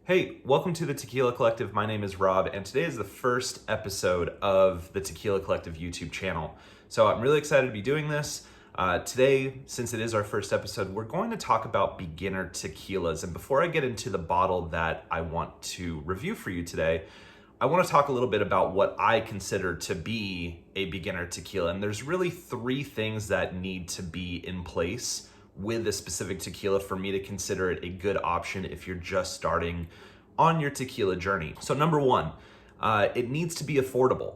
Hey, welcome to the Tequila Collective. My name is Rob, and today is the first episode of the Tequila Collective YouTube channel. So I'm really excited to be doing this. Today, since it is our first episode, we're going to talk about beginner tequilas. And before I get into the bottle that I want to review for you today, I want to talk a little bit about what I consider to be a beginner tequila. And there's really three things that need to be in place with a specific tequila for me to consider it a good option if you're just starting on your tequila journey. So number one, it needs to be affordable.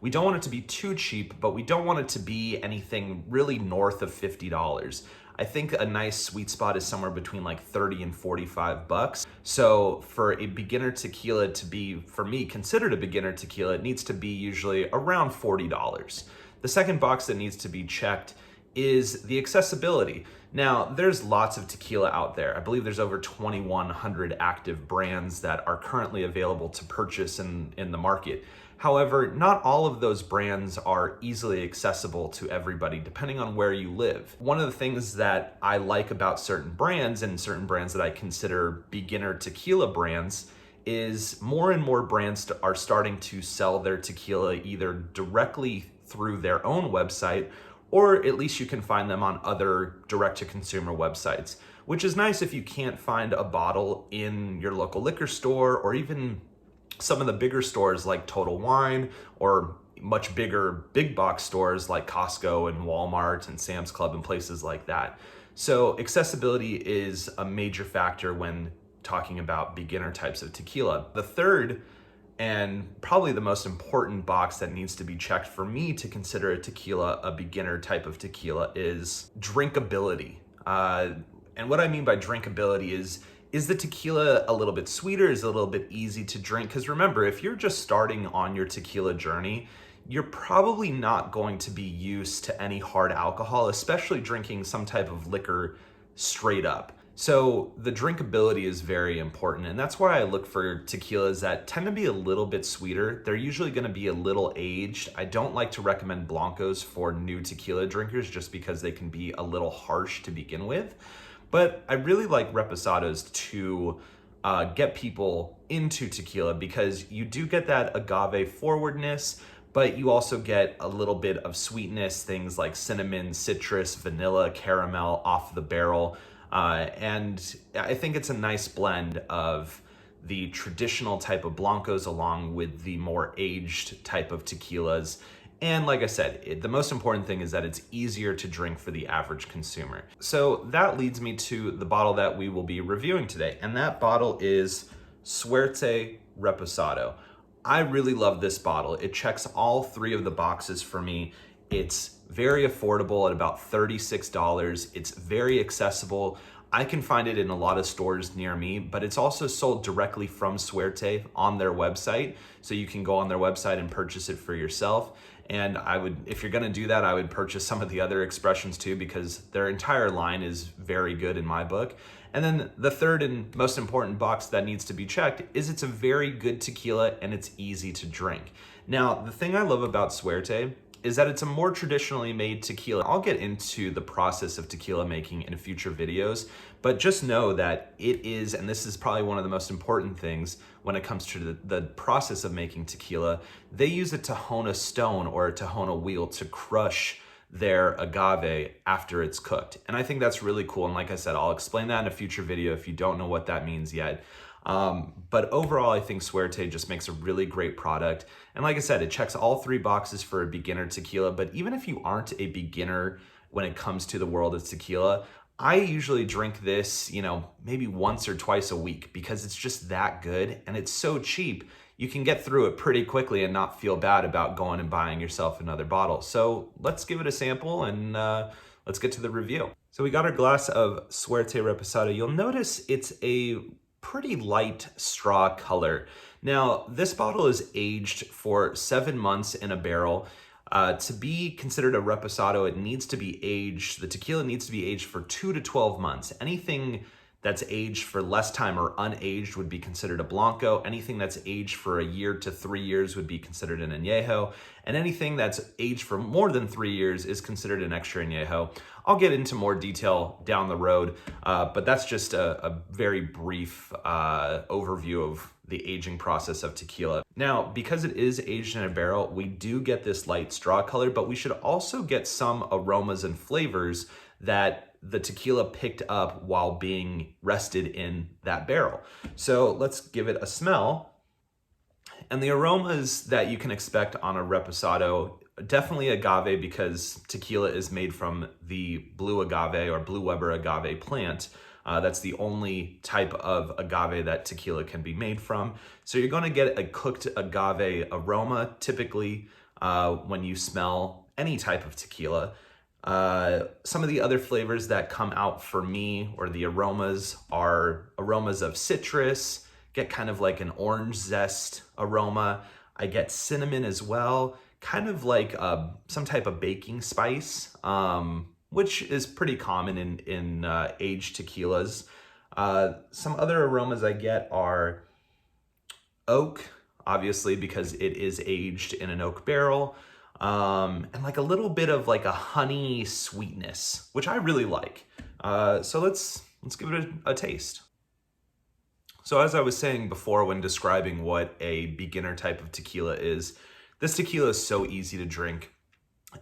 We don't want it to be too cheap, but we don't want it to be anything really north of $50. I think a nice sweet spot is somewhere between like 30 and 45 bucks. So for a beginner tequila to be, for me, considered a beginner tequila, it needs to be usually around $40. The second box that needs to be checked is the accessibility. Now, there's lots of tequila out there. I believe there's over 2,100 active brands that are currently available to purchase in the market. However, not all of those brands are easily accessible to everybody, depending on where you live. One of the things that I like about certain brands and certain brands that I consider beginner tequila brands is more and more brands are starting to sell their tequila either directly through their own website, or at least you can find them on other direct-to-consumer websites, which is nice if you can't find a bottle in your local liquor store or even some of the bigger stores like Total Wine or much bigger big box stores like Costco and Walmart and Sam's Club and places like that. So accessibility is a major factor when talking about beginner types of tequila. The third and probably the most important box that needs to be checked for me to consider a tequila a beginner type of tequila is drinkability. And what I mean by drinkability is the tequila a little bit sweeter? Is it a little bit easy to drink? Because remember, if you're just starting on your tequila journey, you're probably not going to be used to any hard alcohol, especially drinking some type of liquor straight up. So the drinkability is very important, and that's why I look for tequilas that tend to be a little bit sweeter. They're usually going to be a little aged. I don't like to recommend blancos for new tequila drinkers just because they can be a little harsh to begin with. But I really like reposados to get people into tequila because you do get that agave forwardness, but you also get a little bit of sweetness, things like cinnamon, citrus, vanilla, caramel off the barrel. And I think it's a nice blend of the traditional type of blancos along with the more aged type of tequilas. And like I said, the most important thing is that it's easier to drink for the average consumer. So that leads me to the bottle that we will be reviewing today. And that bottle is Suerte Reposado. I really love this bottle. It checks all three of the boxes for me. It's very affordable at about $36. It's very accessible. I can find it in a lot of stores near me, but it's also sold directly from Suerte on their website. So you can go on their website and purchase it for yourself. And I would, if you're gonna do that, I would purchase some of the other expressions too, because their entire line is very good in my book. And then the third and most important box that needs to be checked is it's a very good tequila and it's easy to drink. Now, the thing I love about Suerte is that it's a more traditionally made tequila. I'll get into the process of tequila making in future videos, but just know that it is, and this is probably one of the most important things when it comes to the process of making tequila, they use a Tahona stone or a Tahona wheel to crush their agave after it's cooked. And I think that's really cool. And like I said, I'll explain that in a future video if you don't know what that means yet. But overall, I think Suerte just makes a really great product. And like I said, it checks all three boxes for a beginner tequila. But even if you aren't a beginner when it comes to the world of tequila, I usually drink this, maybe once or twice a week because it's just that good and it's so cheap. You can get through it pretty quickly and not feel bad about going and buying yourself another bottle. So let's give it a sample and let's get to the review. So we got our glass of Suerte Reposado. You'll notice it's a pretty light straw color. Now, this bottle is aged for 7 months in a barrel. To be considered a reposado, it needs to be aged, the tequila needs to be aged for 2 to 12 months. Anything that's aged for less time or unaged would be considered a Blanco. Anything that's aged for a year to 3 years would be considered an Añejo. And anything that's aged for more than 3 years is considered an extra Añejo. I'll get into more detail down the road, but that's just a very brief overview of the aging process of tequila. Now, because it is aged in a barrel, we do get this light straw color, but we should also get some aromas and flavors that the tequila picked up while being rested in that barrel. So let's give it a smell. And the aromas that you can expect on a reposado, definitely agave, because tequila is made from the blue agave or blue Weber agave plant. That's the only type of agave that tequila can be made from. So you're going to get a cooked agave aroma typically when you smell any type of tequila. Some of the other flavors that come out for me, or the aromas, are aromas of citrus, get kind of like an orange zest aroma. I get cinnamon as well, kind of like some type of baking spice, which is pretty common in aged tequilas. Some other aromas I get are oak, obviously, because it is aged in an oak barrel. And like a little bit of like a honey sweetness, which I really like. So let's give it a taste. So as I was saying before when describing what a beginner type of tequila is, this tequila is so easy to drink.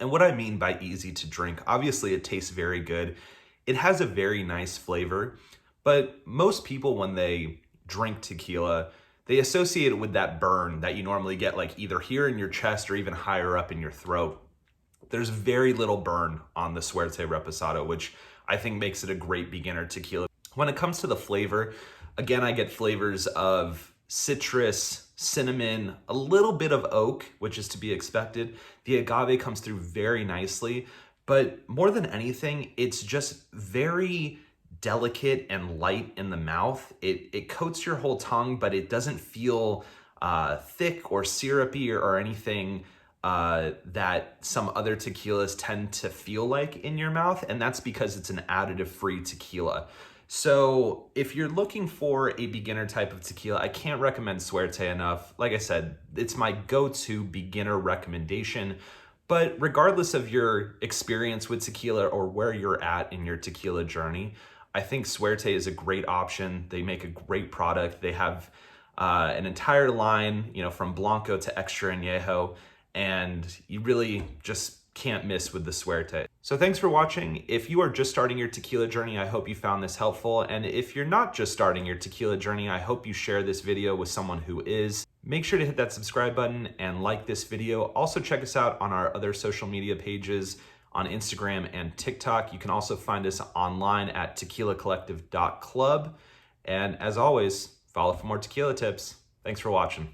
And what I mean by easy to drink, obviously it tastes very good. It has a very nice flavor, but most people when they drink tequila, they associate it with that burn that you normally get like either here in your chest or even higher up in your throat. There's very little burn on the Suerte Reposado, which I think makes it a great beginner tequila. When it comes to the flavor, again, I get flavors of citrus, cinnamon, a little bit of oak, which is to be expected. The agave comes through very nicely, but more than anything, it's just very delicate and light in the mouth. It coats your whole tongue, but it doesn't feel thick or syrupy or anything that some other tequilas tend to feel like in your mouth, and that's because it's an additive-free tequila. So if you're looking for a beginner type of tequila, I can't recommend Suerte enough. Like I said, it's my go-to beginner recommendation. But regardless of your experience with tequila or where you're at in your tequila journey, I think Suerte is a great option. They make a great product. They have an entire line, from Blanco to Extra Añejo, and you really just can't miss with the Suerte. So thanks for watching. If you are just starting your tequila journey, I hope you found this helpful. And if you're not just starting your tequila journey, I hope you share this video with someone who is. Make sure to hit that subscribe button and like this video. Also check us out on our other social media pages on Instagram and TikTok. You can also find us online at tequilacollective.club. And as always, follow for more tequila tips. Thanks for watching.